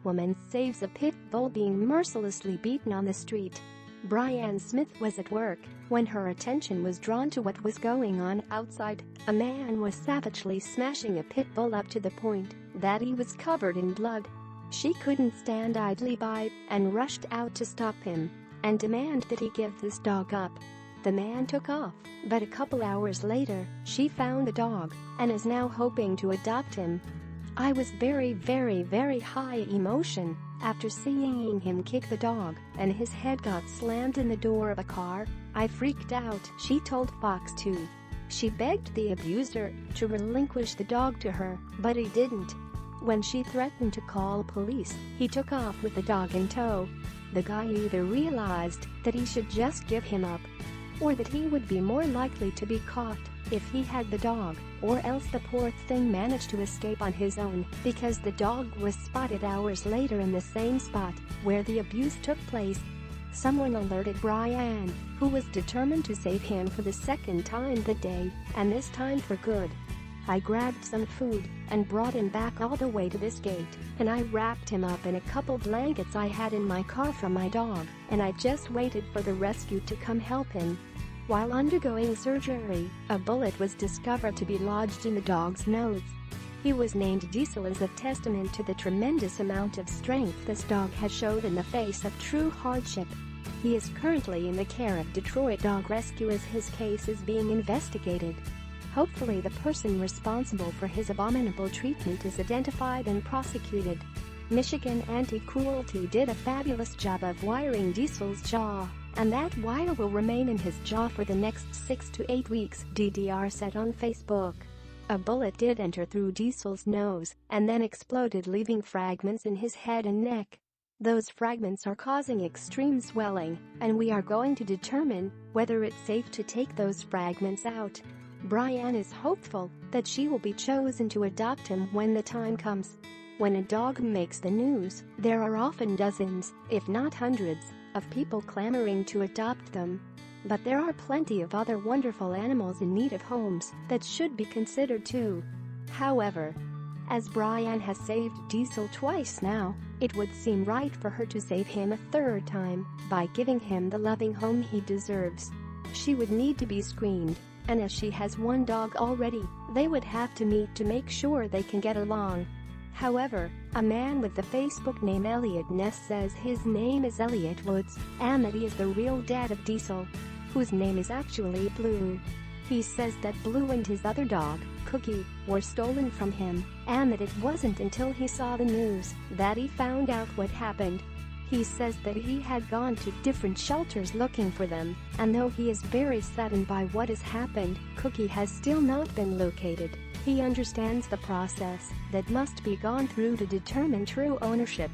woman saves a pit bull being mercilessly beaten on the street. Brianne Smith was at work when her attention was drawn to what was going on outside. A man was savagely smashing a pit bull up to the point that he was covered in blood. She couldn't stand idly by and rushed out to stop him and demand that he give this dog up. The man took off, but a couple hours later, she found the dog and is now hoping to adopt him. I was very high emotion after seeing him kick the dog and his head got slammed in the door of a car. I freaked out, she told Fox 2. She begged the abuser to relinquish the dog to her, but he didn't. When she threatened to call police, he took off with the dog in tow. The guy either realized that he should just give him up, or that he would be more likely to be caught if he had the dog, or else the poor thing managed to escape on his own because the dog was spotted hours later in the same spot where the abuse took place. Someone alerted Brianne, who was determined to save him for the second time that day, and this time for good. I grabbed some food and brought him back all the way to this gate, and I wrapped him up in a couple blankets I had in my car from my dog, and I just waited for the rescue to come help him. While undergoing surgery, a bullet was discovered to be lodged in the dog's nose. He was named Diesel as a testament to the tremendous amount of strength this dog has showed in the face of true hardship. He is currently in the care of Detroit Dog Rescue as his case is being investigated. Hopefully the person responsible for his abominable treatment is identified and prosecuted. Michigan Anti-Cruelty did a fabulous job of wiring Diesel's jaw, and that wire will remain in his jaw for the next 6 to 8 weeks, DDR said on Facebook. A bullet did enter through Diesel's nose and then exploded, leaving fragments in his head and neck. Those fragments are causing extreme swelling, and we are going to determine whether it's safe to take those fragments out. Brianne is hopeful that she will be chosen to adopt him when the time comes. When a dog makes the news, there are often dozens, if not hundreds, of people clamoring to adopt them. But there are plenty of other wonderful animals in need of homes that should be considered too. However, as Brianne has saved Diesel twice now, it would seem right for her to save him a third time by giving him the loving home he deserves. She would need to be screened, and as she has one dog already, they would have to meet to make sure they can get along. However, a man with the Facebook name Elliot Ness says his name is Elliot Woods and that he is the real dad of Diesel, whose name is actually Blue. He says that Blue and his other dog, Cookie, were stolen from him, and that it wasn't until he saw the news that he found out what happened. He says that he had gone to different shelters looking for them, and though he is very saddened by what has happened, Cookie has still not been located. He understands the process that must be gone through to determine true ownership.